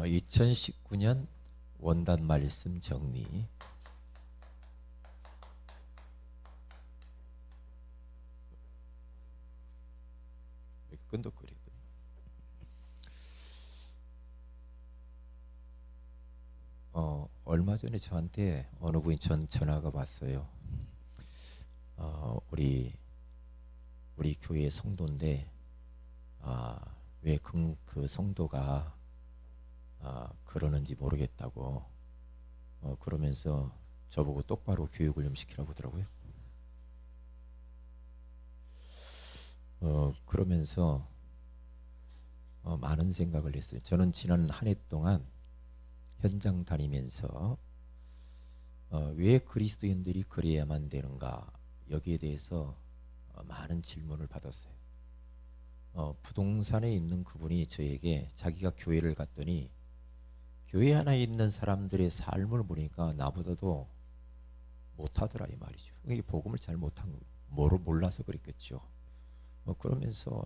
2019년 원단 말씀 정리. 이렇게 끈덕거리고. 얼마 전에 저한테 어느 분이 전화가 왔어요. 우리 교회 성도인데 왜 그 성도가 그러는지 모르겠다고 그러면서 저보고 똑바로 교육을 좀 시키라고 하더라고요. 그러면서 많은 생각을 했어요. 저는 지난 한 해 동안 현장 다니면서 왜 그리스도인들이 그래야만 되는가, 여기에 대해서 많은 질문을 받았어요. 부동산에 있는 그분이 저에게 자기가 교회를 갔더니 교회 하나에 있는 사람들의 삶을 보니까 나보다도 못하더라 이 말이죠. 이게 복음을 잘 몰라서 그랬겠죠. 그러면서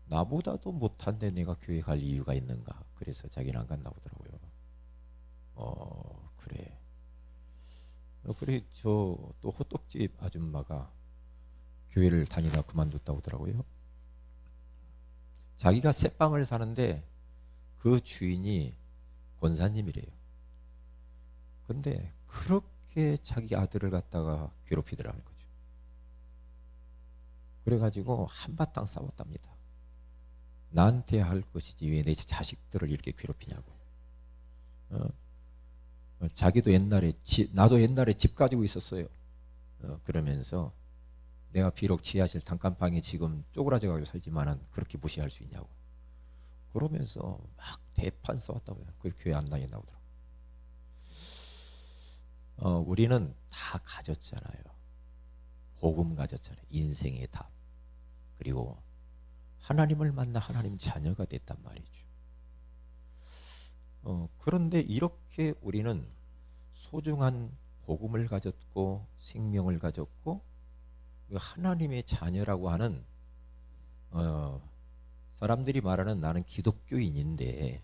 나보다도 못한데 내가 교회 갈 이유가 있는가, 그래서 자기는 안 간다고 하더라고요. 그래. 그래 저 또 호떡집 아줌마가 교회를 다니다 그만뒀다고 하더라고요. 자기가 새빵을 사는데 그 주인이 권사님이래요. 근데 그렇게 자기 아들을 갖다가 괴롭히더라는 거죠. 그래가지고 한바탕 싸웠답니다. 나한테 할 것이지 왜 내 자식들을 이렇게 괴롭히냐고. 자기도 옛날에 나도 옛날에 집 가지고 있었어요. 그러면서 내가 비록 지하실 단칸방에 지금 쪼그라져가지고 살지만은 그렇게 무시할 수 있냐고. 그러면서 막 대판 싸웠다고요. 그 교회 안 다닌다고 하더라고요. 우리는 다 가졌잖아요. 복음 가졌잖아요. 인생의 답. 그리고 하나님을 만나 하나님 자녀가 됐단 말이죠. 그런데 이렇게 우리는 소중한 복음을 가졌고 생명을 가졌고 하나님의 자녀라고 하는 사람들이 말하는 나는 기독교인인데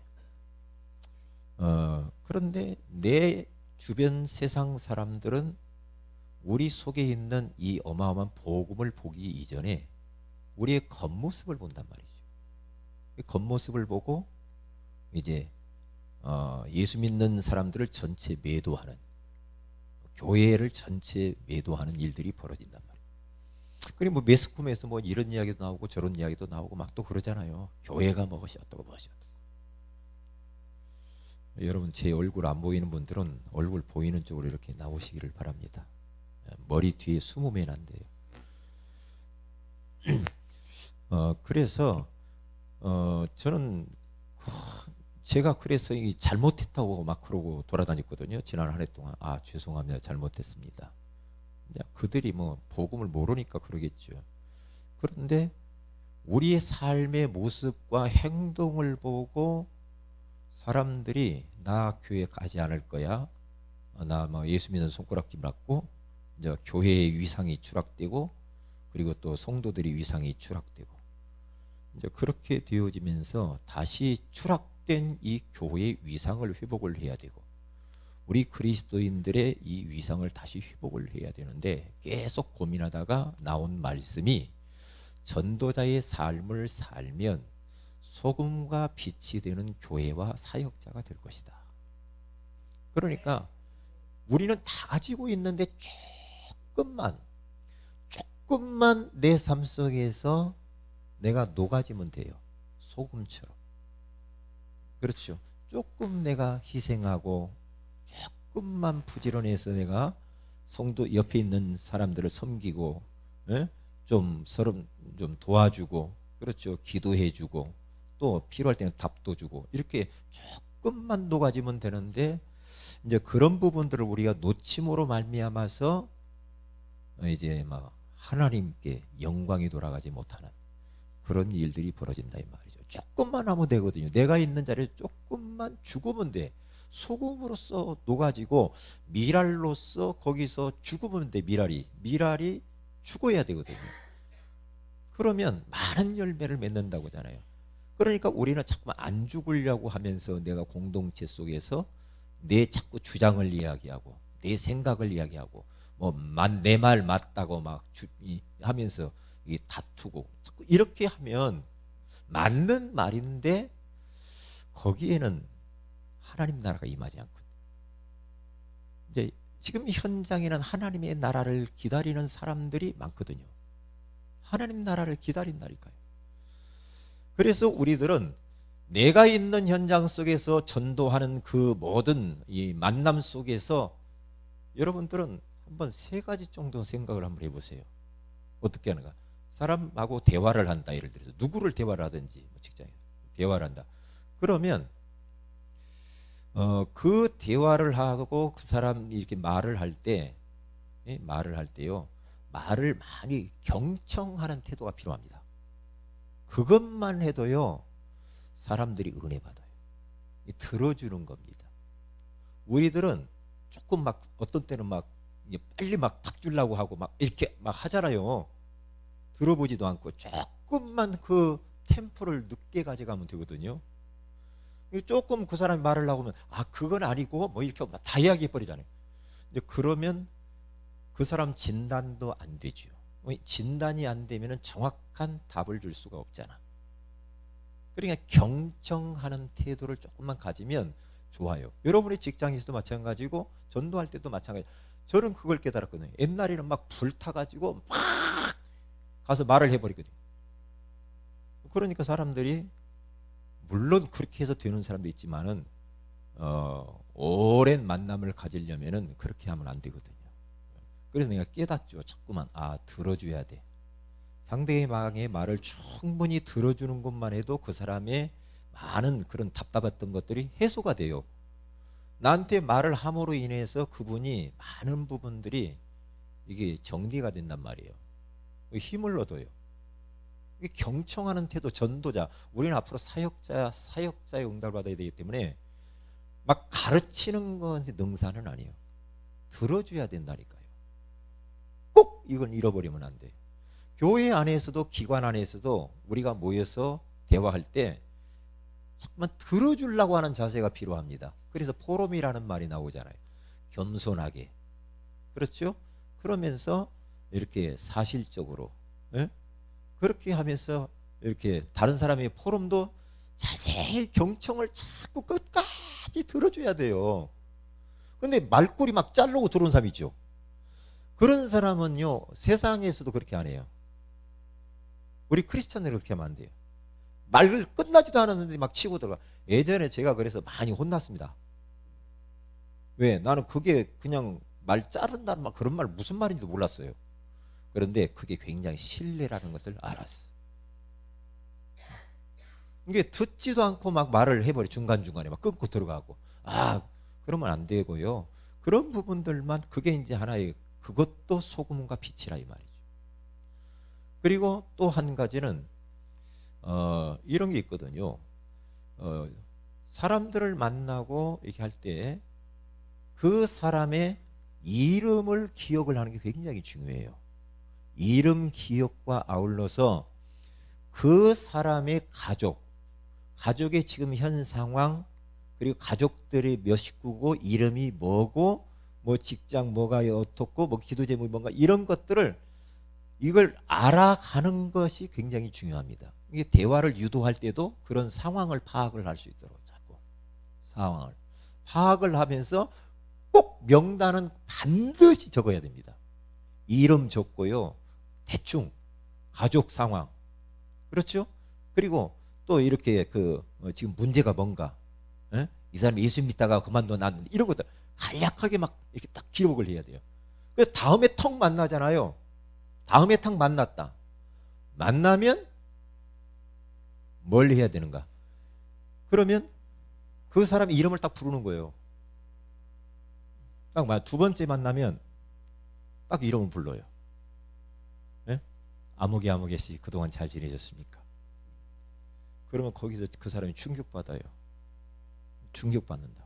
그런데 내 주변 세상 사람들은 우리 속에 있는 이 어마어마한 복음을 보기 이전에 우리의 겉모습을 본단 말이죠. 겉모습을 보고 이제 예수 믿는 사람들을 전체 매도하는, 교회를 전체 매도하는 일들이 벌어진단 말이에요. 그리고 뭐 매스컴에서 뭐 이런 이야기도 나오고 저런 이야기도 나오고 막 또 그러잖아요. 교회가 무엇이 어떻고 무엇이 어떻고. 여러분 제 얼굴 안 보이는 분들은 얼굴 보이는 쪽으로 이렇게 나오시기를 바랍니다. 머리 뒤에 숨으면 안 돼요. 그래서 저는 제가 그래서 잘못했다고 막 그러고 돌아다녔거든요. 지난 한 해 동안. 죄송합니다. 잘못했습니다. 그들이 뭐 복음을 모르니까 그러겠죠. 그런데 우리의 삶의 모습과 행동을 보고 사람들이 나 교회 가지 않을 거야, 나 뭐 예수 믿는 손가락질 맞고 이제 교회의 위상이 추락되고 그리고 또 성도들이 위상이 추락되고 이제 그렇게 되어지면서 다시 추락된 이 교회의 위상을 회복을 해야 되고 우리 그리스도인들의 이 위상을 다시 회복을 해야 되는데 계속 고민하다가 나온 말씀이 전도자의 삶을 살면 소금과 빛이 되는 교회와 사역자가 될 것이다. 그러니까 우리는 다 가지고 있는데 조금만 내 삶 속에서 내가 녹아지면 돼요. 소금처럼. 그렇죠. 조금 내가 희생하고 조금만 부지런해서 내가 성도 옆에 있는 사람들을 섬기고 좀 서로 좀 도와주고, 그렇죠. 기도해주고 또 필요할 때는 답도 주고 이렇게 조금만 녹아지면 되는데 이제 그런 부분들을 우리가 놓침으로 말미암아서 이제 막 하나님께 영광이 돌아가지 못하는 그런 일들이 벌어진다 이 말이죠. 조금만 하면 되거든요. 내가 있는 자리에 조금만 죽으면 돼. 소금으로서 녹아지고 미랄로서 거기서 죽으면 돼. 미랄이 죽어야 되거든요. 그러면 많은 열매를 맺는다고 하잖아요. 그러니까 우리는 자꾸 안 죽으려고 하면서 내가 공동체 속에서 내 자꾸 주장을 이야기하고 내 생각을 이야기하고 뭐 내 말 맞다고 막 하면서 다투고 자꾸 이렇게 하면 맞는 말인데 거기에는 하나님 나라가 임하지 않거든요. 이제 지금 현장에는 하나님의 나라를 기다리는 사람들이 많거든요. 하나님 나라를 기다린다니까요. 그래서 우리들은 내가 있는 현장 속에서 전도하는 그 모든 이 만남 속에서 여러분들은 한번 세 가지 정도 생각을 한번 해보세요. 어떻게 하는가? 사람하고 대화를 한다. 예를 들어서 누구를 대화를 하든지 직장에 대화를 한다. 그러면 그 대화를 하고 그 사람이 이렇게 말을 할 때, 말을 할 때요, 말을 많이 경청하는 태도가 필요합니다. 그것만 해도요, 사람들이 은혜 받아요. 들어주는 겁니다. 우리들은 조금 막 어떤 때는 막 빨리 막 탁 주려고 하고 막 이렇게 막 하잖아요. 들어보지도 않고 조금만 그 템포를 늦게 가져가면 되거든요. 조금 그 사람이 말을 하고 하면 그건 아니고 뭐 이렇게 다 이야기해 버리잖아요. 근데 그러면 그 사람 진단도 안 되죠. 진단이 안 되면 정확한 답을 줄 수가 없잖아. 그러니까 경청하는 태도를 조금만 가지면 좋아요. 여러분의 직장에서도 마찬가지고 전도할 때도 마찬가지. 저는 그걸 깨달았거든요. 옛날에는 막 불타가지고 막 가서 말을 해버리거든요. 그러니까 사람들이 물론 그렇게 해서 되는 사람도 있지만은 오랜 만남을 가지려면은 그렇게 하면 안 되거든요. 그래서 내가 깨닫죠. 자꾸만 들어줘야 돼. 상대방의 말을 충분히 들어주는 것만 해도 그 사람의 많은 그런 답답했던 것들이 해소가 돼요. 나한테 말을 함으로 인해서 그분이 많은 부분들이 이게 정리가 된단 말이에요. 힘을 얻어요. 이게 경청하는 태도, 전도자. 우리는 앞으로 사역자의 응답을 받아야 되기 때문에 막 가르치는 건 능사는 아니에요. 들어줘야 된다니까요. 꼭 이건 잃어버리면 안 돼요. 교회 안에서도 기관 안에서도 우리가 모여서 대화할 때 자꾸만 들어주려고 하는 자세가 필요합니다. 그래서 포럼이라는 말이 나오잖아요. 겸손하게. 그렇죠? 그러면서 이렇게 사실적으로 그렇게 하면서 이렇게 다른 사람의 포럼도 자세히 경청을 자꾸 끝까지 들어줘야 돼요. 근데 말꼬리 막 자르고 들어온 사람 있죠. 그런 사람은요 세상에서도 그렇게 안 해요. 우리 크리스찬들 그렇게 하면 안 돼요. 말을 끝나지도 않았는데 막 치고 들어가. 예전에 제가 그래서 많이 혼났습니다. 왜? 나는 그게 그냥 말 자른다는 말, 그런 말 무슨 말인지도 몰랐어요. 그런데 그게 굉장히 신뢰라는 것을 알았어. 이게 듣지도 않고 막 말을 해버려. 중간중간에 막 끊고 들어가고. 그러면 안 되고요. 그런 부분들만 그게 이제 하나의 그것도 소금과 빛이라 이 말이죠. 그리고 또 한 가지는 이런 게 있거든요. 사람들을 만나고 이렇게 할 때 그 사람의 이름을 기억을 하는 게 굉장히 중요해요. 이름 기억과 아울러서 그 사람의 가족의 지금 현 상황, 그리고 가족들이 몇 식구고 이름이 뭐고 뭐 직장 뭐가 어떻고 뭐 기도 제목이 뭔가 이런 것들을 이걸 알아가는 것이 굉장히 중요합니다. 이게 대화를 유도할 때도 그런 상황을 파악을 할 수 있도록 자꾸 상황을 파악을 하면서 꼭 명단은 반드시 적어야 됩니다. 이름 적고요. 대충 가족 상황. 그렇죠? 그리고 또 이렇게 지금 문제가 뭔가, 이 사람이 예수 믿다가 그만둬 난 이런 것들 간략하게 막 이렇게 딱 기록을 해야 돼요. 그래서 다음에 턱 만나잖아요. 다음에 턱 만났다. 만나면 뭘 해야 되는가? 그러면 그 사람 이름을 딱 부르는 거예요. 딱 두 번째 만나면 딱 이름을 불러요. 아무개 씨 그동안 잘 지내셨습니까? 그러면 거기서 그 사람이 충격받아요. 충격받는다.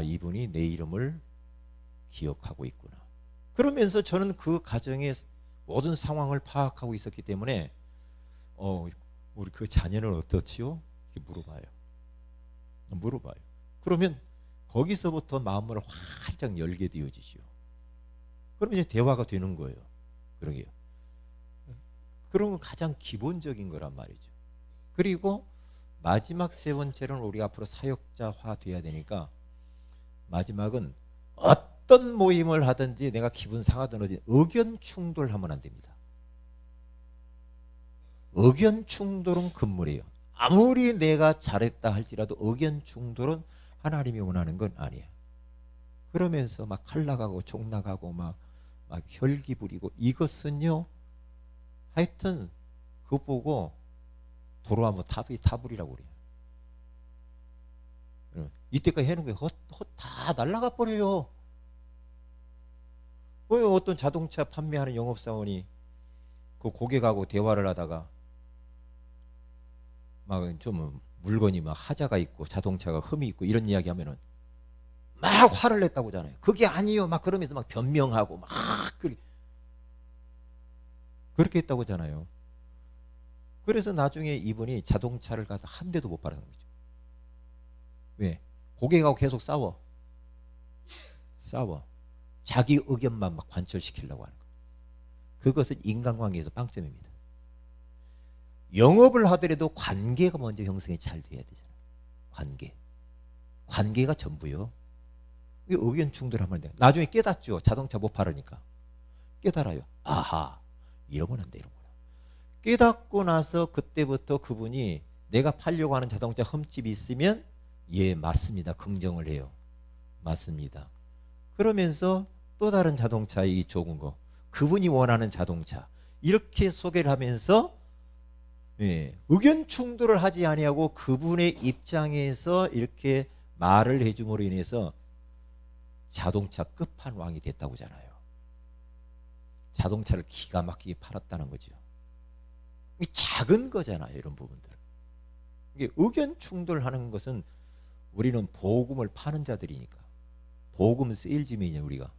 이분이 내 이름을 기억하고 있구나. 그러면서 저는 그 가정의 모든 상황을 파악하고 있었기 때문에 우리 그 자녀는 어떻지요? 이렇게 물어봐요. 그러면 거기서부터 마음을 활짝 열게 되어지죠. 그러면 이제 대화가 되는 거예요. 그러게요. 그런 건 가장 기본적인 거란 말이죠. 그리고 마지막 세 번째는 우리가 앞으로 사역자화 돼야 되니까, 마지막은 어떤 모임을 하든지 내가 기분 상하든 어디 의견 충돌하면 안 됩니다. 의견 충돌은 금물이에요. 아무리 내가 잘했다 할지라도 의견 충돌은 하나님이 원하는 건 아니에요. 그러면서 막 칼 나가고 총 나가고 막 혈기 부리고, 이것은요, 하여튼 그거 보고 돌아오면 타불이라고 그래요. 이때까지 해놓은 게 다 날아가 버려요. 왜 어떤 자동차 판매하는 영업사원이 그 고객하고 대화를 하다가 막 좀 물건이 막 하자가 있고 자동차가 흠이 있고 이런 이야기 하면은 막 화를 냈다고 하잖아요. 그게 아니요 막 그러면서 막 변명하고 막 그렇게 했다고 하잖아요. 그래서 나중에 이분이 자동차를 가서 한 대도 못 팔아는 거죠. 왜? 고객하고 계속 싸워. 자기 의견만 막 관철시키려고 하는 거예요. 그것은 인간관계에서 빵점입니다. 영업을 하더라도 관계가 먼저 형성이 잘 돼야 되잖아요. 관계가 전부요. 의견 충돌하면 돼요. 나중에 깨닫죠. 자동차 못 팔으니까 깨달아요. 아하, 이러면 안 돼, 이런 거야. 깨닫고 나서 그때부터 그분이 내가 팔려고 하는 자동차 흠집이 있으면 예, 맞습니다. 긍정을 해요. 맞습니다. 그러면서 또 다른 자동차, 이 좋은 거, 그분이 원하는 자동차, 이렇게 소개를 하면서 예, 의견 충돌을 하지 아니하고 그분의 입장에서 이렇게 말을 해줌으로 인해서 자동차 끝판왕이 됐다고 하잖아요. 자동차를 기가 막히게 팔았다는 거죠. 작은 거잖아요, 이런 부분들. 이게 의견 충돌하는 것은 우리는 복음을 파는 자들이니까, 복음 세일즈맨이냐 우리가.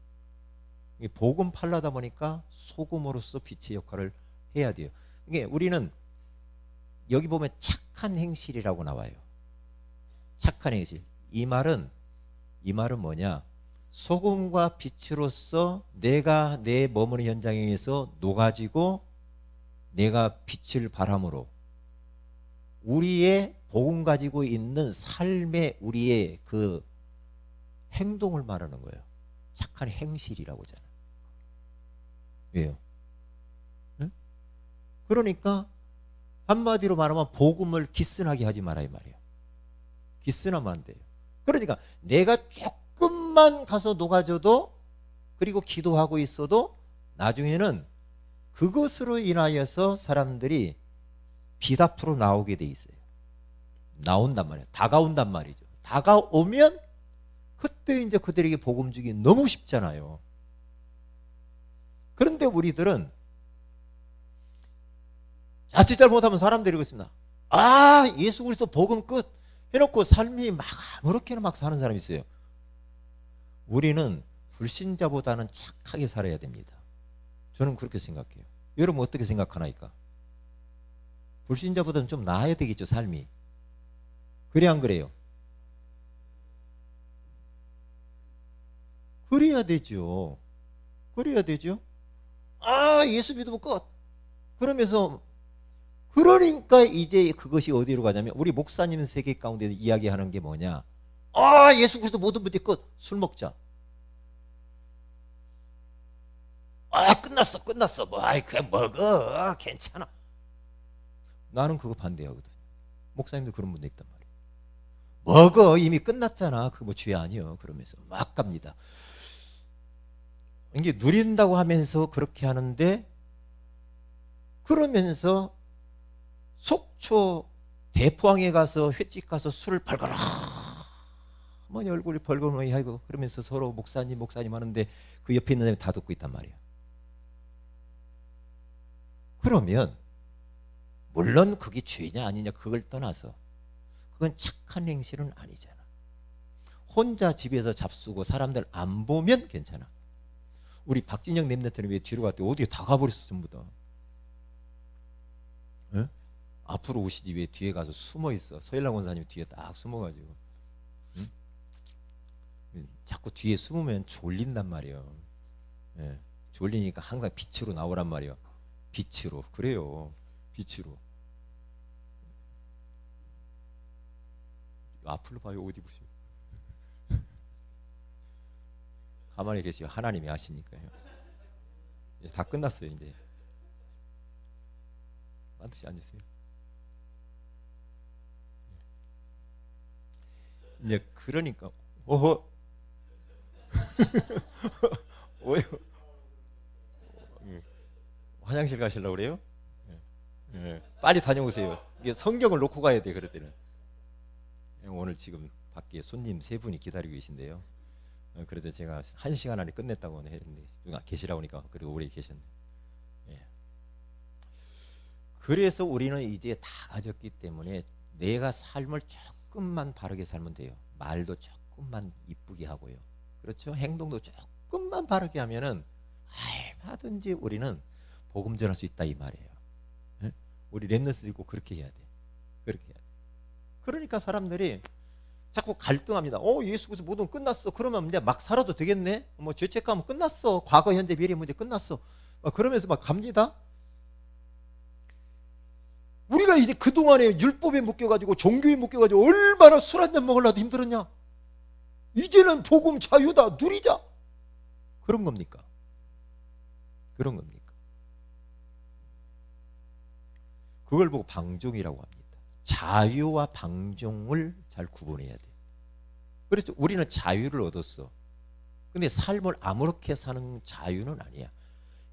복음 팔라다 보니까 소금으로서 빛의 역할을 해야 돼요. 이게 우리는 여기 보면 착한 행실이라고 나와요. 착한 행실. 이 말은 뭐냐? 소금과 빛으로서 내가 내 머무는 현장에서 녹아지고 내가 빛을 발함으로 우리의 복음 가지고 있는 삶의 우리의 그 행동을 말하는 거예요. 착한 행실이라고 하잖아요. 왜요? 응? 그러니까 한마디로 말하면 복음을 기스나게 하지 마라 이 말이에요. 기스나면 안 돼요. 그러니까 내가 조금만 가서 녹아져도, 그리고 기도하고 있어도 나중에는 그것으로 인하여서 사람들이 빛 앞으로 나오게 돼 있어요. 나온단 말이에요. 다가온단 말이죠. 다가오면 그때 이제 그들에게 복음 주기 너무 쉽잖아요. 그런데 우리들은 자칫 잘못하면 사람들이 그렇습니다. 아, 예수 그리스도 복음 끝 해놓고 삶이 막 아무렇게나 막 사는 사람이 있어요. 우리는 불신자보다는 착하게 살아야 됩니다. 저는 그렇게 생각해요. 여러분 어떻게 생각하나이까? 불신자보다는 좀 나아야 되겠죠, 삶이. 그래 안 그래요? 그래야 되죠. 그래야 되죠. 아, 예수 믿으면 끝. 그러면서 그러니까 이제 그것이 어디로 가냐면 우리 목사님 세계 가운데 이야기하는 게 뭐냐? 아, 예수 그리스도 모든 문제 끝. 술 먹자. 아, 끝났어. 뭐, 아이, 그냥 먹어. 괜찮아. 나는 그거 반대하거든. 목사님도 그런 분도 있단 말이에요. 먹어. 이미 끝났잖아. 그거 뭐 죄 아니요. 그러면서 막 갑니다. 이게 누린다고 하면서 그렇게 하는데, 그러면서 속초 대포항에 가서 횟집 가서 술을 벌거라 뭐 얼굴이 벌거머니 하고 그러면서 서로 목사님 하는데 그 옆에 있는 사람이 다 듣고 있단 말이에요. 그러면 물론 그게 죄냐 아니냐 그걸 떠나서 그건 착한 행실은 아니잖아. 혼자 집에서 잡수고 사람들 안 보면 괜찮아. 우리 박진영 랩런트는 왜 뒤로 갔대? 어디에 다 가버렸어 전부 다. 에? 앞으로 오시지 왜 뒤에 가서 숨어 있어? 서일랑 원사님 뒤에 딱 숨어가지고, 응? 자꾸 뒤에 숨으면 졸린단 말이에요. 예, 졸리니까 항상 빛으로 나오란 말이에요. 빛으로. 그래요. 빛으로. 앞으로 봐요. 옷 입으시고. 가만히 계시요. 하나님이 하시니까요. 이제 다 끝났어요. 이제 반드시 앉으세요. 이제 그러니까 오호 왜요? 화장실 가시려고 그래요? 예. 빨리 다녀오세요. 이게 성경을 놓고 가야 돼. 그럴 때는. 오늘 지금 밖에 손님 3분이 기다리고 계신데요. 그래서 제가 1시간 안에 끝냈다고 했는데 누가 계시라고 하니까 그래도 오래 계셨네. 예. 그래서 우리는 이제 다 가졌기 때문에 내가 삶을 조금만 바르게 살면 돼요. 말도 조금만 이쁘게 하고요. 그렇죠? 행동도 조금만 바르게 하면은 얼마든지 우리는 복음 전할 수 있다 이 말이에요. 예? 우리 렘넌트도 있고 그렇게 해야 돼. 그렇게 해야 돼. 그러니까 사람들이 자꾸 갈등합니다. 예수께서 모든 건 끝났어. 그러면 이제 막 살아도 되겠네. 뭐 죄책감은 끝났어. 과거, 현재, 미래 문제 끝났어. 그러면서 막 갑니다. 우리가 이제 그동안에 율법에 묶여가지고 종교에 묶여가지고 얼마나 술 한잔 먹으려도 힘들었냐. 이제는 복음 자유다. 누리자. 그런 겁니까? 그런 겁니까? 그걸 보고 방종이라고 합니다. 자유와 방종을 잘 구분해야 돼. 그래서 우리는 자유를 얻었어. 근데 삶을 아무렇게 사는 자유는 아니야.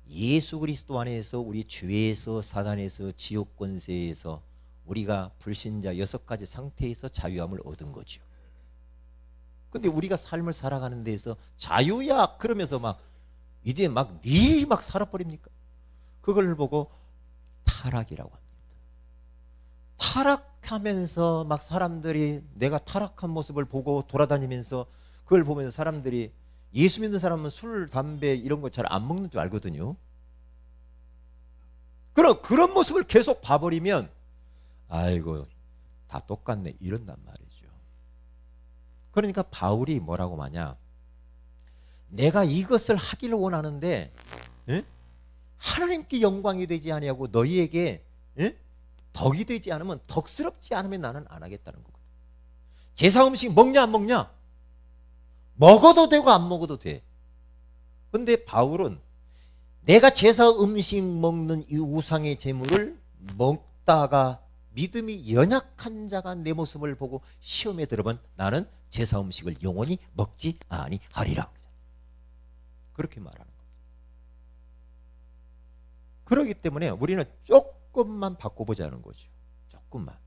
예수 그리스도 안에서 우리 죄에서, 사단에서, 지옥 권세에서 우리가 불신자 6가지 상태에서 자유함을 얻은 거죠. 근데 우리가 삶을 살아가는 데에서 자유야 그러면서 막 이제 막 네 막 살아버립니까? 그걸 보고 타락이라고 합니다. 타락하면서 막 사람들이 내가 타락한 모습을 보고 돌아다니면서 그걸 보면서 사람들이 예수 믿는 사람은 술, 담배 이런 거 잘 안 먹는 줄 알거든요. 그런 모습을 계속 봐버리면 아이고 다 똑같네 이런단 말이죠. 그러니까 바울이 뭐라고 하냐, 내가 이것을 하기를 원하는데 하나님께 영광이 되지 아니하고 너희에게 덕이 되지 않으면, 덕스럽지 않으면 나는 안 하겠다는 거거든. 제사 음식 먹냐 안 먹냐? 먹어도 되고 안 먹어도 돼. 근데 바울은 내가 제사 음식 먹는 이 우상의 제물을 먹다가 믿음이 연약한 자가 내 모습을 보고 시험에 들어본 나는 제사 음식을 영원히 먹지 아니하리라. 그렇게 말하는 겁니다. 그렇기 때문에 우리는 조금만 바꿔보자는 거죠. 조금만.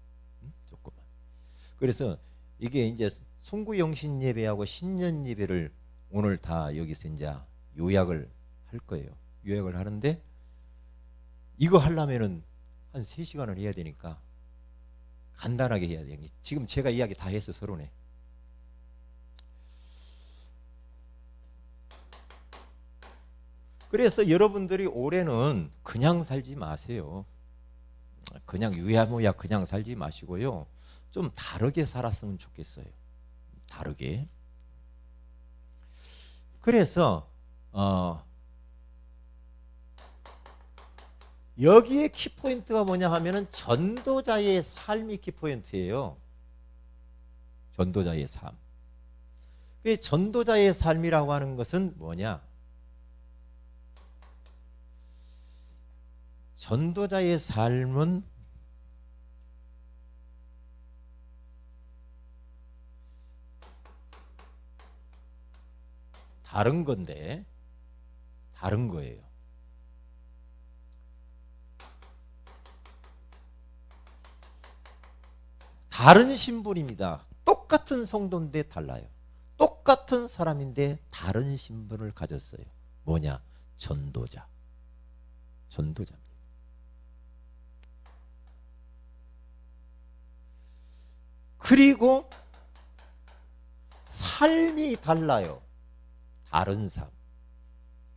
조금만. 그래서 이게 이제 송구영신 예배하고 신년 예배를 오늘 다 여기서 이제 요약을 할 거예요. 요약을 하는데 이거 하려면은 한 3시간을 해야 되니까 간단하게 해야 돼요. 지금 제가 이야기 다 해서 서론에. 그래서 여러분들이 올해는 그냥 살지 마세요. 그냥 유야무야 그냥 살지 마시고요. 좀 다르게 살았으면 좋겠어요. 다르게. 그래서 여기에 키포인트가 뭐냐 하면은 전도자의 삶이 키포인트예요. 전도자의 삶. 그 전도자의 삶이라고 하는 것은 뭐냐? 전도자의 삶은 다른 건데, 다른 거예요. 다른 신분입니다. 똑같은 성도인데 달라요. 똑같은 사람인데 다른 신분을 가졌어요. 뭐냐? 전도자. 전도자입니다. 그리고 삶이 달라요. 다른 삶.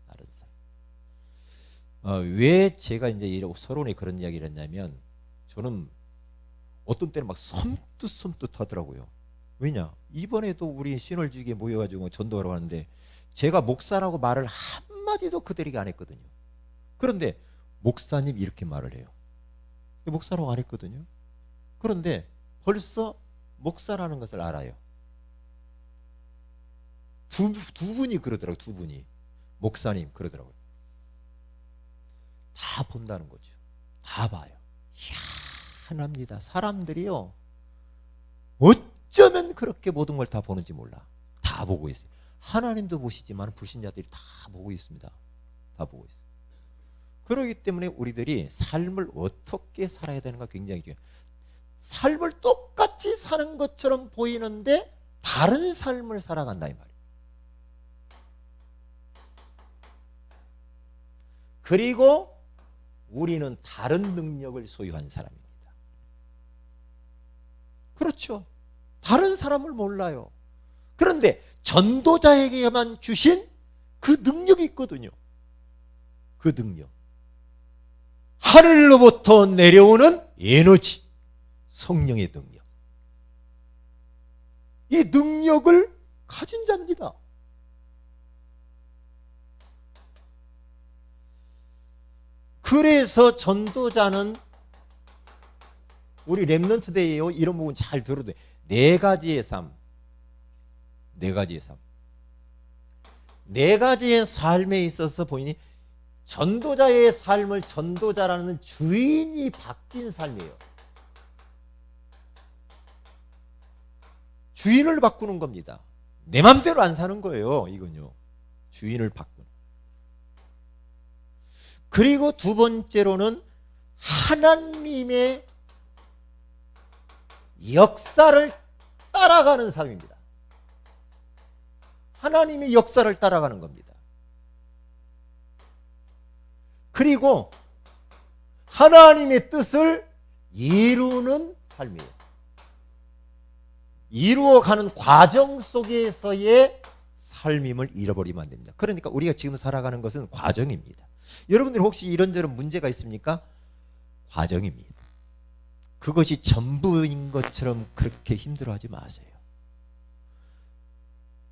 다른 삶. 왜 제가 이제 서론에 그런 이야기를 했냐면, 저는 어떤 때는 막 섬뜩섬뜩 하더라고요. 왜냐? 이번에도 우리 시널지기에 모여가지고 전도하러 가는데 제가 목사라고 말을 한마디도 그들에게 안 했거든요. 그런데 목사님 이렇게 말을 해요. 목사라고 안 했거든요. 그런데 벌써 목사라는 것을 알아요. 두 분이 그러더라고요. 두 분이. 목사님 그러더라고요. 다 본다는 거죠. 다 봐요. 희한합니다. 사람들이요. 어쩌면 그렇게 모든 걸 다 보는지 몰라. 다 보고 있어요. 하나님도 보시지만 불신자들이 다 보고 있습니다. 다 보고 있어요. 그렇기 때문에 우리들이 삶을 어떻게 살아야 되는가 굉장히 중요해요. 삶을 똑같이 사는 것처럼 보이는데 다른 삶을 살아간다 이 말이에요. 그리고 우리는 다른 능력을 소유한 사람입니다. 그렇죠. 다른 사람을 몰라요. 그런데 전도자에게만 주신 그 능력이 있거든요. 그 능력. 하늘로부터 내려오는 에너지, 성령의 능력. 이 능력을 가진 자입니다. 그래서 전도자는 우리 렘넌트데이에 이런 부분 잘 들어도 돼. 네 가지의 삶. 네 가지의 삶. 네 가지의 삶에 있어서 보이니 전도자의 삶을 전도자라는 주인이 바뀐 삶이에요. 주인을 바꾸는 겁니다. 내 맘대로 안 사는 거예요. 이건요. 주인을 바꾸는. 그리고 두 번째로는 하나님의 역사를 따라가는 삶입니다. 하나님의 역사를 따라가는 겁니다. 그리고 하나님의 뜻을 이루는 삶이에요. 이루어가는 과정 속에서의 삶임을 잃어버리면 안 됩니다. 그러니까 우리가 지금 살아가는 것은 과정입니다. 여러분들 혹시 이런저런 문제가 있습니까? 과정입니다. 그것이 전부인 것처럼 그렇게 힘들어하지 마세요.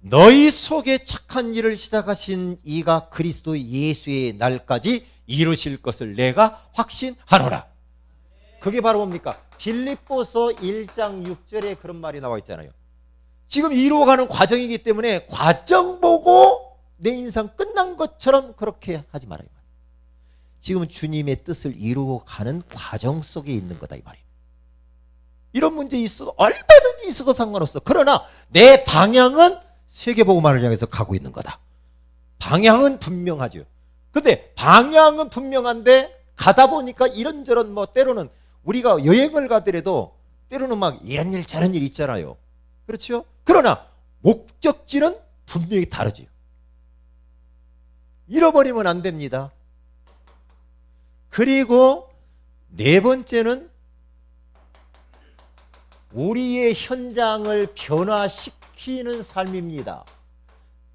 너희 속에 착한 일을 시작하신 이가 그리스도 예수의 날까지 이루실 것을 내가 확신하노라. 그게 바로 뭡니까? 빌립보서 1장 6절에 그런 말이 나와 있잖아요. 지금 이루어가는 과정이기 때문에 과정 보고 내 인생 끝난 것처럼 그렇게 하지 말아요. 지금 주님의 뜻을 이루어가는 과정 속에 있는 거다 이 말이에요. 이런 문제 있어도 얼마든지 있어도 상관없어. 그러나 내 방향은 세계복음화를 향해서 가고 있는 거다. 방향은 분명하죠. 근데 방향은 분명한데 가다 보니까 이런저런 때로는 우리가 여행을 가더라도 때로는 막 이런 일 저런 일 있잖아요. 그렇죠? 그러나 목적지는 분명히 다르죠. 잃어버리면 안 됩니다. 그리고 네 번째는 우리의 현장을 변화시키는 삶입니다.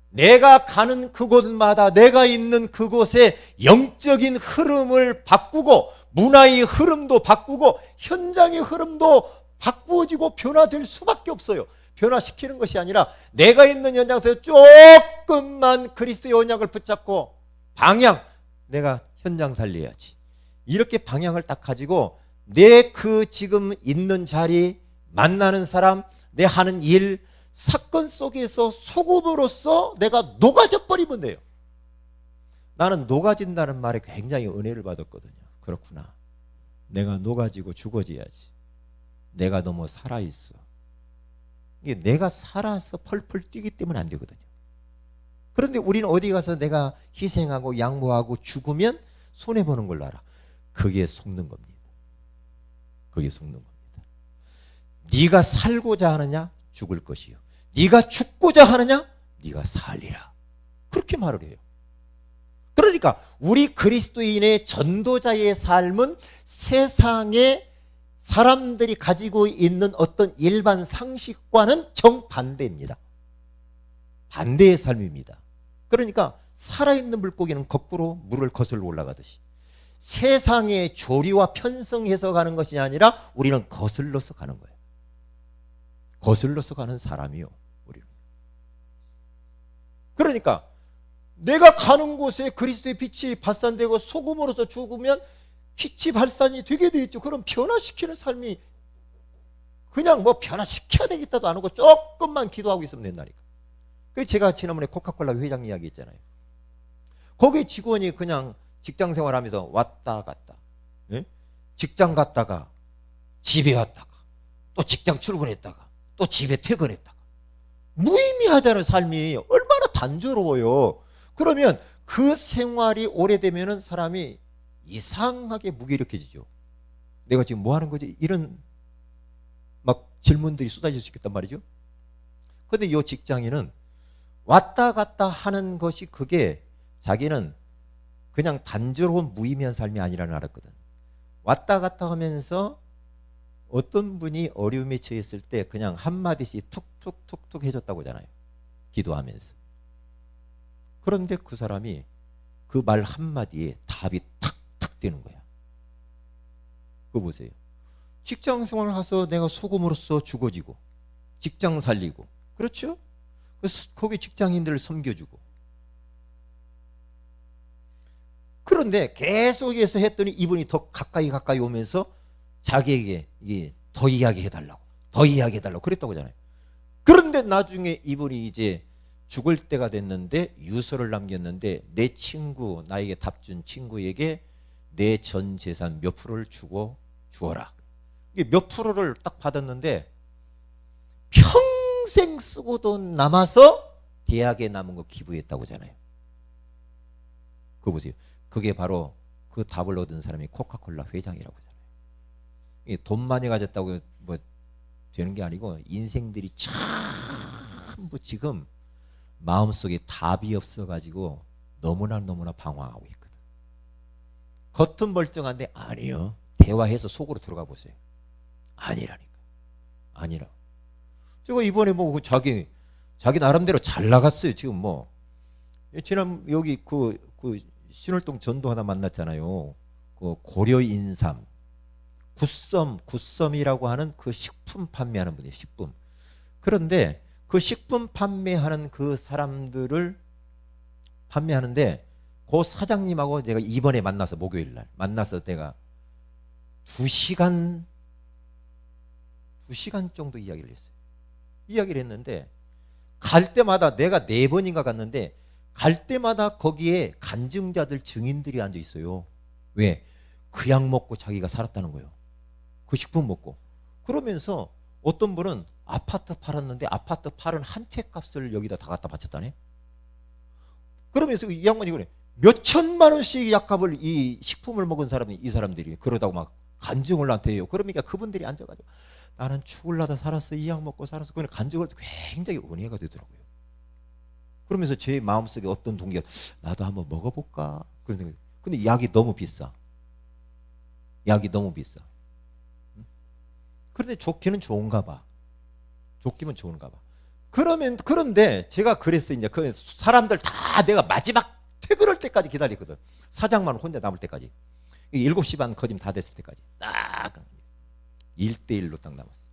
내가 가는 그곳마다 내가 있는 그곳의 영적인 흐름을 바꾸고 문화의 흐름도 바꾸고 현장의 흐름도 바꾸어지고 변화될 수밖에 없어요. 변화시키는 것이 아니라 내가 있는 현장에서 조금만 그리스도의 언약을 붙잡고 방향, 내가 현장 살려야지. 이렇게 방향을 딱 가지고 내 그 지금 있는 자리, 만나는 사람, 내 하는 일, 사건 속에서 소금으로써 내가 녹아져 버리면 돼요. 나는 녹아진다는 말에 굉장히 은혜를 받았거든요. 그렇구나. 내가 녹아지고 죽어져야지. 내가 너무 살아있어. 이게 내가 살아서 펄펄 뛰기 때문에 안 되거든요. 그런데 우리는 어디 가서 내가 희생하고 양보하고 죽으면 손해보는 걸 알아. 그게 속는 겁니다. 그게 속는 겁니다. 네가 살고자 하느냐? 죽을 것이요. 네가 죽고자 하느냐? 네가 살리라. 그렇게 말을 해요. 그러니까 우리 그리스도인의 전도자의 삶은 세상에 사람들이 가지고 있는 어떤 일반 상식과는 정반대입니다. 반대의 삶입니다. 그러니까 살아있는 물고기는 거꾸로 물을 거슬러 올라가듯이 세상의 조리와 편성해서 가는 것이 아니라 우리는 거슬러서 가는 거예요. 거슬러서 가는 사람이요, 우리는. 그러니까 내가 가는 곳에 그리스도의 빛이 발산되고 소금으로서 죽으면 빛이 발산이 되게 돼 있죠. 그럼 변화시키는 삶이 그냥 뭐 변화시켜야 되겠다도 안 하고 조금만 기도하고 있으면 된다니까. 그래서 제가 지난번에 코카콜라 회장 이야기 했잖아요. 거기 직원이 그냥 직장 생활하면서 왔다 갔다, 예? 직장 갔다가 집에 왔다가 또 직장 출근했다가 또 집에 퇴근했다가 무의미하잖아요. 삶이 얼마나 단조로워요. 그러면 그 생활이 오래되면은 사람이 이상하게 무기력해지죠. 내가 지금 뭐 하는 거지? 이런 막 질문들이 쏟아질 수 있겠단 말이죠. 그런데 이 직장인은 왔다 갔다 하는 것이 그게 자기는 그냥 단조로운 무의미한 삶이 아니라는 걸 알았거든. 왔다 갔다 하면서 어떤 분이 어려움에 처했을 때 그냥 한마디씩 툭툭툭툭 해줬다고 하잖아요. 기도하면서. 그런데 그 사람이 그 말 한마디에 답이 탁탁 되는 거야. 그거 보세요. 직장 생활을 해서 내가 소금으로써 죽어지고 직장 살리고, 그렇죠? 그래서 거기 직장인들을 섬겨주고, 그런데 계속해서 했더니 이분이 더 가까이 오면서 자기에게 더 이야기해달라고, 더 이야기해달라고 그랬다고 하잖아요. 그런데 나중에 이분이 이제 죽을 때가 됐는데 유서를 남겼는데 내 친구, 나에게 답 준 친구에게 내 전 재산 몇 프로를 주어라. 이게 몇 프로를 딱 받았는데 평생 쓰고도 남아서 대학에 남은 거 기부했다고 하잖아요. 그거 보세요. 그게 바로 그 답을 얻은 사람이 코카콜라 회장이라고 하잖아요. 이게 돈 많이 가졌다고 뭐 되는 게 아니고 인생들이 전부 지금 마음속에 답이 없어가지고 너무나 방황하고 있거든. 겉은 멀쩡한데 아니요. 대화해서 속으로 들어가 보세요. 아니라니까. 아니라. 제가 이번에 뭐 자기 나름대로 잘 나갔어요. 지금 뭐 지난 여기 그 신월동 전도 하나 만났잖아요. 그 고려인삼 굿섬이라고 하는 그 식품 판매하는 분이에요. 식품. 그런데 그 식품 판매하는 그 사람들을 판매하는데 그 사장님하고 내가 이번에 만나서 목요일 날 만나서 내가 2시간 정도 이야기를 했어요. 이야기를 했는데 갈 때마다 내가 4번인가 갔는데 갈 때마다 거기에 간증자들 증인들이 앉아 있어요. 왜? 그 약 먹고 자기가 살았다는 거예요. 그 식품 먹고. 그러면서 어떤 분은 아파트 팔았는데 아파트 팔은 한 채 값을 여기다 다 갖다 바쳤다네. 그러면서 이 양반이 그래. 몇 천만 원씩 약값을 이 식품을 먹은 이 사람들이 그러다고 막 간증을 나한테 해요. 그러니까 그분들이 앉아가지고 나는 죽을라다 살았어. 이 약 먹고 살았어. 그냥 간증을 굉장히 은혜가 되더라고요. 그러면서 제 마음속에 어떤 동기가 나도 한번 먹어볼까. 근데 약이 너무 비싸. 약이 너무 비싸. 그런데 좋기는 좋은가 봐. 좋기는 좋은가 봐. 그런데 제가 그랬어요. 이제 그 사람들 다 내가 마지막 퇴근할 때까지 기다렸거든. 사장만 혼자 남을 때까지. 7시 반 거짓 다 됐을 때까지. 딱 1대1로 딱 남았어.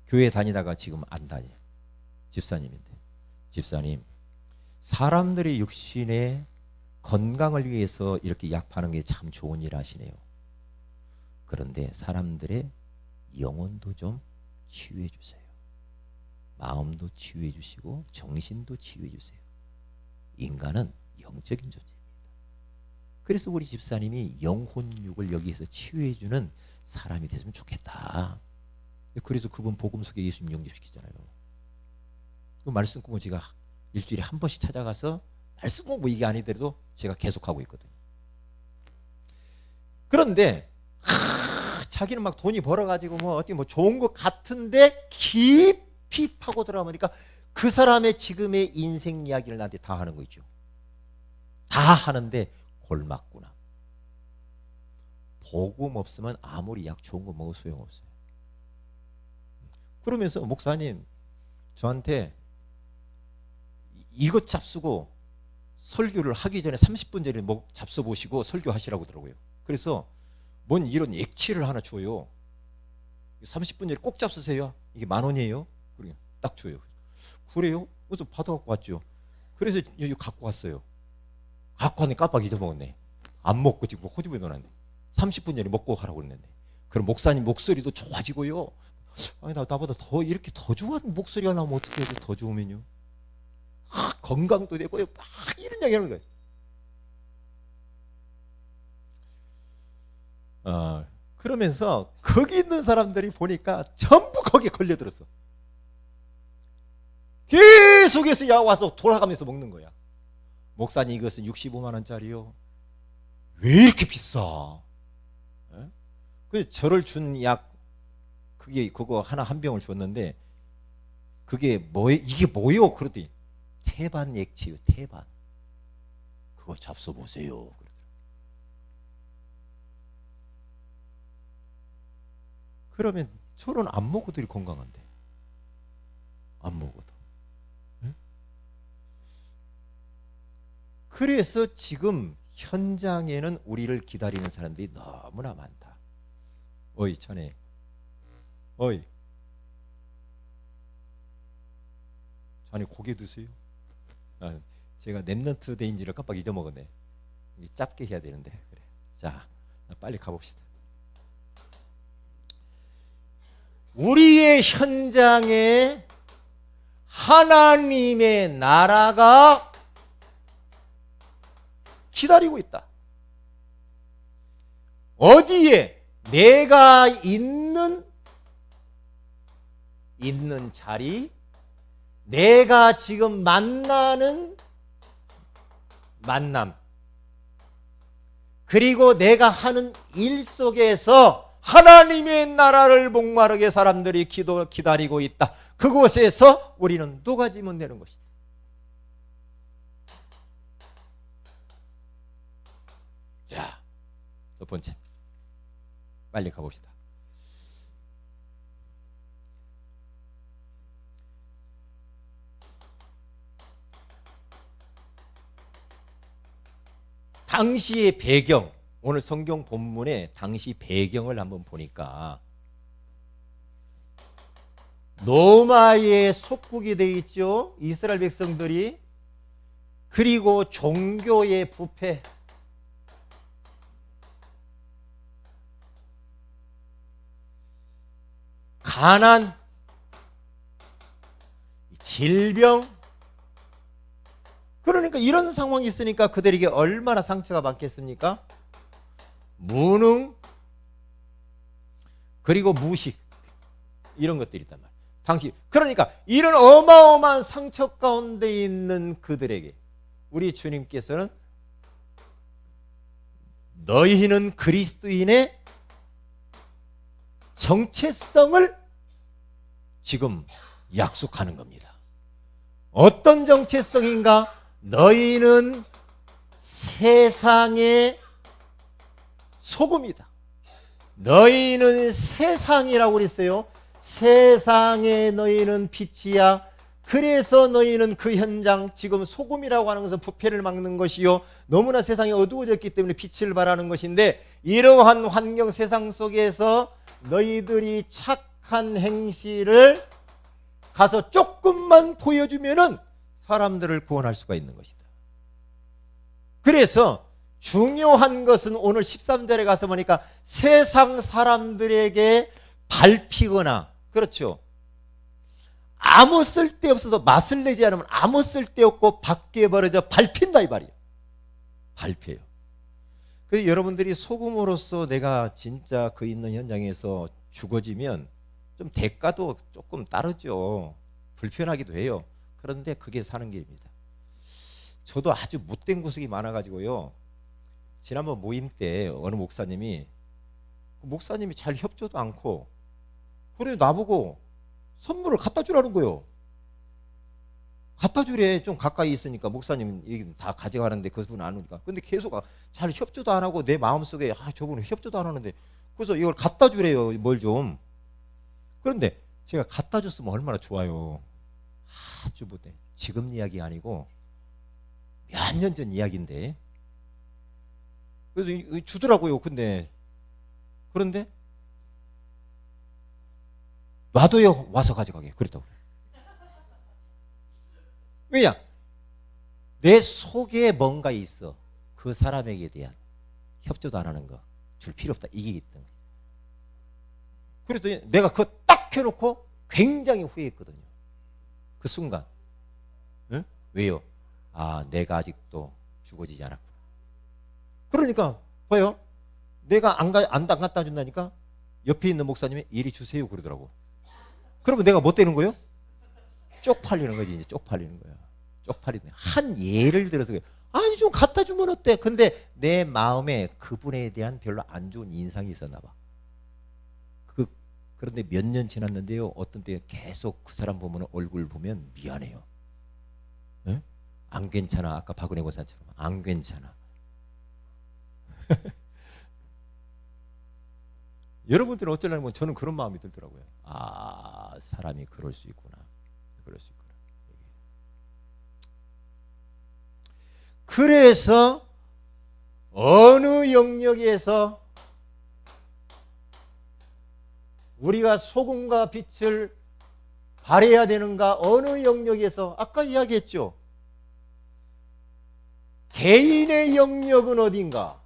교회 다니다가 지금 안 다녀. 집사님인데. 집사님, 사람들의 육신의 건강을 위해서 이렇게 약 파는 게 참 좋은 일 하시네요. 그런데 사람들의 영혼도 좀 치유해 주세요. 마음도 치유해 주시고 정신도 치유해 주세요. 인간은 영적인 존재입니다. 그래서 우리 집사님이 영혼육을 여기에서 치유해 주는 사람이 됐으면 좋겠다. 그래서 그분 복음 속에 예수님 영접시키잖아요. 그 말씀 공부 제가 일주일에 한 번씩 찾아가서 말씀 공부 이게 아니더라도 제가 계속하고 있거든요. 그런데 자기는 막 돈이 벌어가지고 뭐 어떻게 뭐 좋은 것 같은데 깊이 파고 들어가니까 그 사람의 지금의 인생 이야기를 나한테 다 하는 거 있죠. 다 하는데 골맞구나. 복음 없으면 아무리 약 좋은 거 먹어도 소용없어요. 그러면서 목사님 저한테 이것 잡수고 설교를 하기 전에 30분 전에 잡숴 보시고 설교하시라고 하더라고요. 그래서 뭔 이런 액치를 하나 줘요. 30분 전에 꼭 잡수세요. 이게 10,000원이에요. 그래 딱 줘요. 그래요? 그래서 받아갖고 왔죠. 그래서 여기 갖고 왔어요. 갖고 왔는데 깜빡 잊어먹었네. 안 먹고 지금 호집에 넣어놨네. 30분 전에 먹고 가라고 그랬는데. 그럼 목사님 목소리도 좋아지고요. 아니 나보다 더 이렇게 더 좋은 목소리가 나오면 어떻게 해요? 더 좋으면요. 건강도 되고요. 막 이런 얘기 하는 거예요. 그러면서 거기 있는 사람들이 보니까 전부 거기에 걸려들었어. 계속해서 와서 돌아가면서 먹는 거야. 목사님 이것은 65만 원짜리요. 왜 이렇게 비싸? 그래서 저를 준 약 그거 하나 한 병을 줬는데 그게 이게 뭐요? 그러더니 태반 액체요. 태반. 그거 잡숴 보세요. 그러면 저는 안 먹어도 건강한데 안 먹어도. 그래서 지금 현장에는 우리를 기다리는 사람들이 너무나 많다. 어이 자네, 어이 자네 고개 드세요. 제가 랩넌트 데인지를 깜빡 잊어먹었네. 짧게 해야 되는데. 그래. 자 빨리 가봅시다. 우리의 현장에 하나님의 나라가 기다리고 있다. 어디에? 내가 있는 자리, 내가 지금 만나는 만남, 그리고 내가 하는 일 속에서 하나님의 나라를 목마르게 사람들이 기다리고 있다. 그곳에서 우리는 녹아지면 되는 것이다. 자, 첫 번째 빨리 가봅시다. 당시의 배경, 오늘 성경 본문의 당시 배경을 한번 보니까 로마의 속국이 되어 있죠. 이스라엘 백성들이. 그리고 종교의 부패, 가난, 질병, 그러니까 이런 상황이 있으니까 그들에게 얼마나 상처가 많겠습니까? 무능, 그리고 무식, 이런 것들이 있단 말이에요. 당시 그러니까 이런 어마어마한 상처 가운데 있는 그들에게 우리 주님께서는 너희는 그리스도인의 정체성을 지금 약속하는 겁니다. 어떤 정체성인가? 너희는 세상의 소금이다. 너희는 세상이라고 그랬어요. 세상에 너희는 빛이야. 그래서 너희는 그 현장, 지금 소금이라고 하는 것은 부패를 막는 것이요, 너무나 세상이 어두워졌기 때문에 빛을 발하는 것인데, 이러한 환경 세상 속에서 너희들이 착한 행실을 가서 조금만 보여주면은 사람들을 구원할 수가 있는 것이다. 그래서 중요한 것은 오늘 13절에 가서 보니까 세상 사람들에게 밟히거나, 그렇죠, 아무 쓸데없어서 맛을 내지 않으면 아무 쓸데없고 밖에 버려져 밟힌다 이 말이에요. 밟혀요. 그래서 여러분들이 소금으로서 내가 진짜 그 있는 현장에서 죽어지면 좀 대가도 조금 따르죠. 불편하기도 해요. 그런데 그게 사는 길입니다. 저도 아주 못된 구석이 많아가지고요, 지난번 모임 때 어느 목사님이 잘 협조도 않고, 그래 나보고 선물을 갖다 주라는 거예요. 갖다 주래. 좀 가까이 있으니까 목사님 얘기 다 가져가는데 그분 안 오니까. 근데 계속 잘 협조도 안 하고 내 마음속에 저분은 협조도 안 하는데, 그래서 이걸 갖다 주래요. 뭘 좀. 그런데 제가 갖다 줬으면 얼마나 좋아요. 아주 못해. 지금 이야기 아니고 몇 몇 년 전 이야기인데, 그래서 주더라고요. 그런데 놔둬요. 와서 가져가게. 그랬다고. 왜냐? 내 속에 뭔가 있어. 그 사람에게 대한 협조도 안 하는 거. 줄 필요 없다. 이게 있던. 그래서 내가 그거 딱 해놓고 굉장히 후회했거든요. 그 순간. 응? 왜요? 아, 내가 아직도 죽어지지 않았구나. 그러니까 봐요. 내가 안 갖다 준다니까 옆에 있는 목사님이 이리 주세요 그러더라고. 그러면 내가 뭐 되는 거예요? 쪽팔리는 거지. 이제 쪽팔리는 거야. 쪽팔리네. 한 예를 들어서 아니 좀 갖다 주면 어때? 근데 내 마음에 그분에 대한 별로 안 좋은 인상이 있었나 봐. 그런데 몇 년 지났는데요. 어떤 때 계속 그 사람 보면 얼굴 보면 미안해요. 에? 안 괜찮아. 아까 박은혜 고사처럼 안 괜찮아. 여러분들은 어쩌려면 저는 그런 마음이 들더라고요. 아, 사람이 그럴 수 있구나. 그럴 수 있구나. 그래서 어느 영역에서 우리가 소금과 빛을 발해야 되는가? 어느 영역에서? 아까 이야기했죠. 개인의 영역은 어딘가?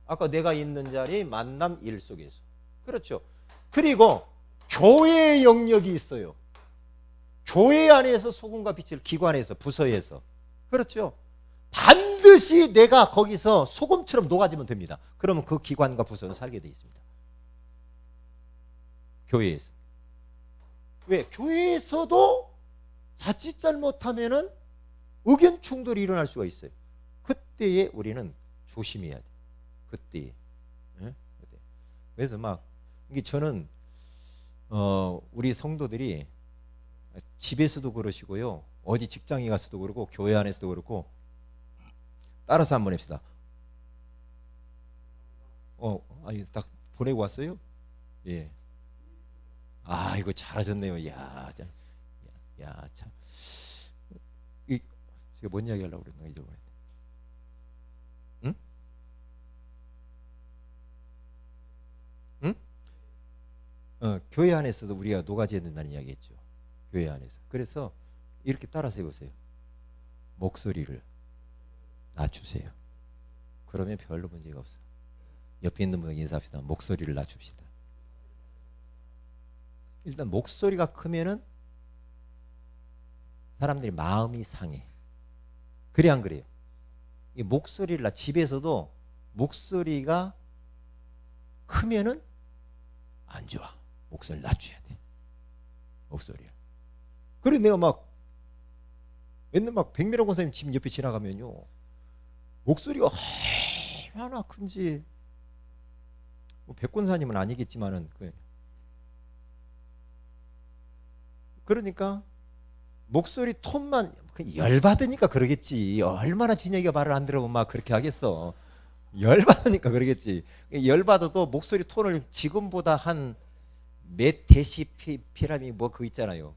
아까 내가 있는 자리 만남 일 속에서. 그렇죠. 그리고 교회의 영역이 있어요. 교회 안에서 소금과 빛을 기관에서 부서에서. 그렇죠. 반드시 내가 거기서 소금처럼 녹아지면 됩니다. 그러면 그 기관과 부서는 살게 되어 있습니다. 교회에서. 왜? 교회에서도 자칫 잘못하면은 의견 충돌이 일어날 수가 있어요. 그때에 우리는 조심해야 돼. 그때에. 네? 그래서 막 이게 저는 우리 성도들이 집에서도 그러시고요. 어디 직장에 가서도 그러고 교회 안에서도 그렇고 따라서 한번 합시다. 아니 딱 보내고 왔어요? 예. 아, 이거 잘하셨네요. 야, 참. 제가 뭔 이야기 하려고 그랬나 잊어버렸네. 응? 응? 교회 안에서도 우리가 녹아져야 된다는 이야기 했죠. 교회 안에서. 그래서 이렇게 따라서 해보세요. 목소리를 낮추세요. 그러면 별로 문제가 없어요. 옆에 있는 분에게 인사합시다. 목소리를 낮춥시다. 일단 목소리가 크면은 사람들이 마음이 상해. 그래 안 그래요? 이 목소리를 집에서도 목소리가 크면은 안 좋아. 목소리를 낮춰야 돼. 목소리를. 그래 내가 맨날 백미라 권사님 집 옆에 지나가면요. 목소리가 얼마나 큰지. 백권사님은 아니겠지만은 그러니까 목소리 톤만 열받으니까 그러겠지. 얼마나 진혁이가 말을 안 들어보면 막 그렇게 하겠어. 열받으니까 그러겠지. 열받아도 목소리 톤을 지금보다 한 몇 데시피라미 뭐 그거 있잖아요.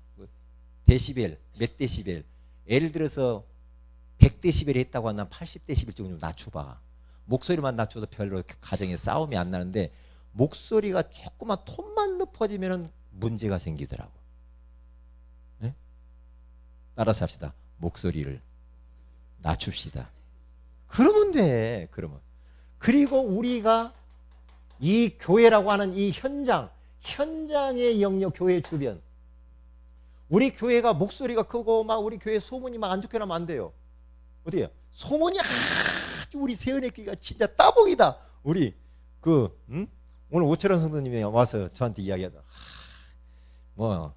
데시벨, 몇 데시벨. 예를 들어서 100데시벨 했다고 하면 80데시벨 정도 좀 낮춰봐. 목소리만 낮춰도 별로 가정에 싸움이 안 나는데 목소리가 조그만 톤만 높아지면 문제가 생기더라고. 네? 따라서 합시다. 목소리를 낮춥시다. 그러면 돼. 그러면. 그리고 우리가 이 교회라고 하는 이 현장의 영역, 교회 주변. 우리 교회가 목소리가 크고 막 우리 교회 소문이 막 안 좋게 나면 안 돼요. 어디에요? 소문이 아주 우리 세은의 귀가 진짜 따봉이다. 우리 오늘 오철원 성도님이 와서 저한테 이야기하다. 뭐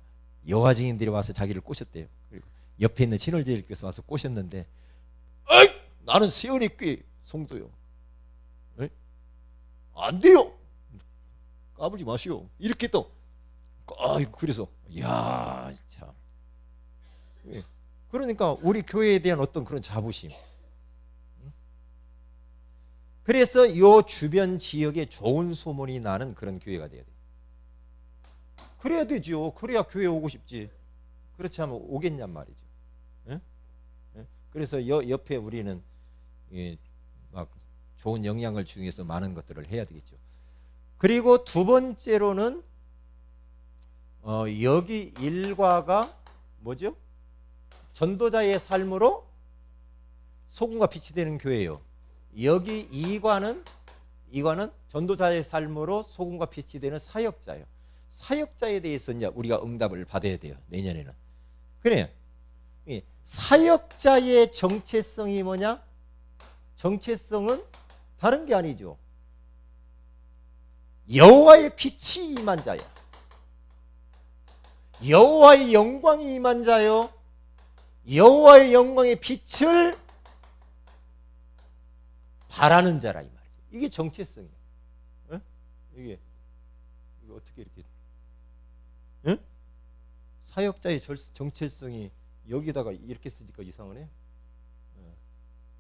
여가 증인들이 와서 자기를 꼬셨대요. 그리고 옆에 있는 신월제일교에서 와서 꼬셨는데, 나는 세은의 귀 성도요. 에? 안 돼요. 까불지 마시오. 이렇게 또 그래서 야 참. 그러니까 우리 교회에 대한 어떤 그런 자부심. 그래서 이 주변 지역에 좋은 소문이 나는 그런 교회가 돼야 돼. 그래야 되죠. 그래야 교회 오고 싶지. 그렇지 않으면 오겠냔 말이죠. 그래서 옆에 우리는 막 좋은 영향을 주기 위해서 많은 것들을 해야 되겠죠. 그리고 두 번째로는 여기 일과가 뭐죠? 전도자의 삶으로 소금과 빛이 되는 교회예요. 여기 이과는 전도자의 삶으로 소금과 빛이 되는 사역자예요. 사역자에 대해서 이제 우리가 응답을 받아야 돼요. 내년에는. 그래요. 사역자의 정체성이 뭐냐? 정체성은 다른 게 아니죠. 여호와의 빛이 임한 자야. 여호와의 영광이 임한 자요. 여호와의 영광의 빛을 바라는 자라 이 말이죠. 이게 정체성이에요. 어? 이게 어떻게 이렇게? 응? 사역자의 정체성이 여기다가 이렇게 쓰니까 이상하네.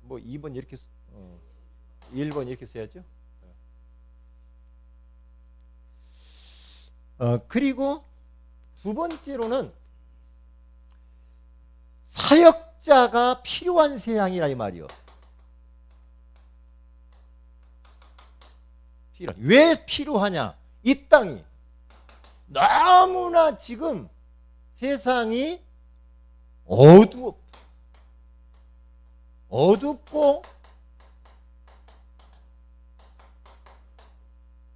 뭐 2번 이렇게 1번 이렇게 써야죠. 그리고 두 번째로는 사역자가 필요한 세상이라 이 말이요. 왜 필요하냐? 이 땅이 너무나 지금 세상이 어둡고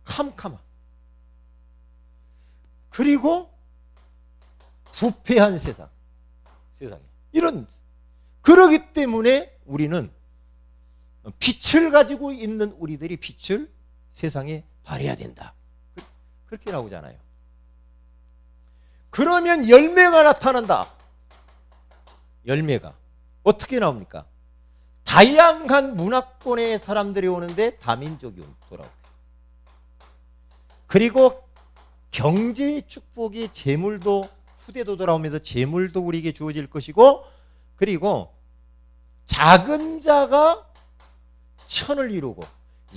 캄캄한, 그리고 부패한 세상에 그러기 때문에 우리는 빛을 가지고 있는 우리들이 빛을 세상에 발해야 된다. 그렇게 나오잖아요. 그러면 열매가 나타난다. 열매가 어떻게 나옵니까? 다양한 문화권의 사람들이 오는데 다민족이 돌아오고, 그리고 경제 축복이 재물도 후대도 돌아오면서 재물도 우리에게 주어질 것이고, 그리고 작은 자가 천을 이루고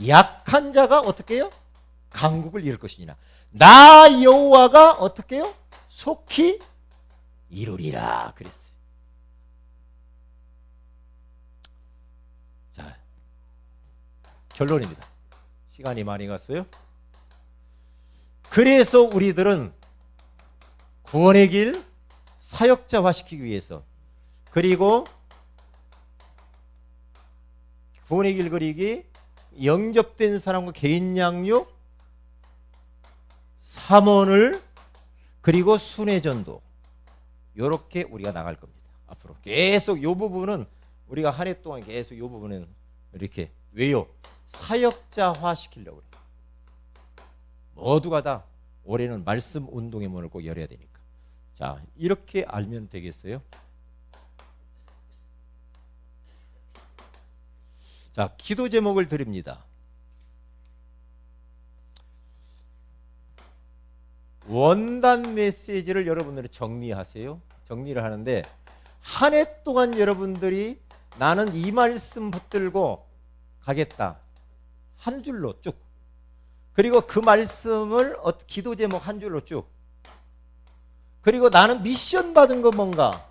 약한 자가 어떻게 해요? 강국을 이룰 것이니라. 나 여호와가 어떻게 해요? 속히 이루리라 그랬어요. 자, 결론입니다. 시간이 많이 갔어요. 그래서 우리들은 구원의 길 사역자화시키기 위해서, 그리고 구원의 길 그리기, 영접된 사람과 개인 양육, 삼원을, 그리고 순회전도, 이렇게 우리가 나갈 겁니다. 앞으로 계속 이 부분은 우리가 한 해 동안 계속 이 부분은 이렇게 왜요? 사역자화 시키려고 그래요. 모두가 다 올해는 말씀 운동의 문을 꼭 열어야 되니까. 자, 이렇게 알면 되겠어요. 자, 기도 제목을 드립니다. 원단 메시지를 여러분들이 정리하세요. 정리를 하는데, 한 해 동안 여러분들이 나는 이 말씀 붙들고 가겠다, 한 줄로 쭉. 그리고 그 말씀을 기도 제목 한 줄로 쭉. 그리고 나는 미션 받은 거 뭔가,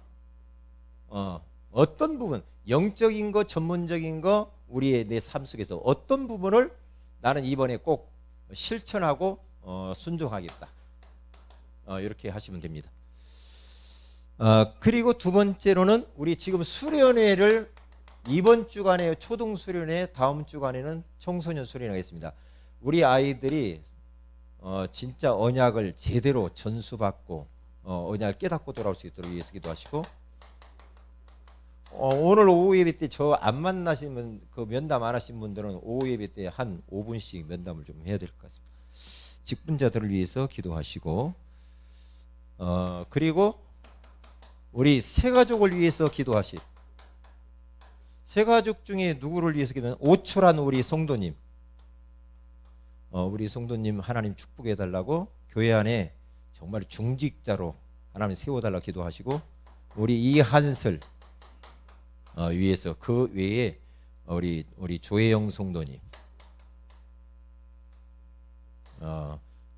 어떤 부분, 영적인 거, 전문적인 거, 우리의 내 삶 속에서 어떤 부분을 나는 이번에 꼭 실천하고 순종하겠다. 이렇게 하시면 됩니다. 그리고 두 번째로는 우리 지금 수련회를 이번 주간에 초등 수련회, 다음 주간에는 청소년 수련회가 있습니다. 우리 아이들이 진짜 언약을 제대로 전수받고 언약을 깨닫고 돌아올 수 있도록 위해서 기도하시고, 오늘 오후 예배 때 저 안 만나시면, 그 면담 안 하신 분들은 오후 예배 때 한 5분씩 면담을 좀 해야 될 것 같습니다. 직분자들을 위해서 기도하시고, 그리고 우리 새가족을 위해서 기도하시. 새가족 중에 누구를 위해서 기도하면 오초란 우리 성도님, 우리 성도님 하나님 축복해 달라고 교회 안에 정말 중직자로 하나님 세워달라고 기도하시고, 우리 이한슬 위해서, 그 외에 우리 조혜영 성도님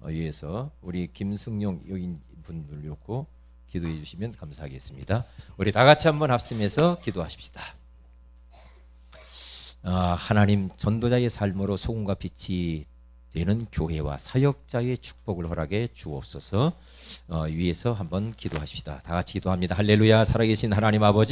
위해서 우리 김승용 여인 분들 놓고 기도해 주시면 감사하겠습니다. 우리 다 같이 한번 합심해서 기도하십시다. 하나님 전도자의 삶으로 소금과 빛이 되는 교회와 사역자의 축복을 허락해 주옵소서. 위에서 한번 기도하십시다. 다 같이 기도합니다. 할렐루야. 살아계신 하나님 아버지,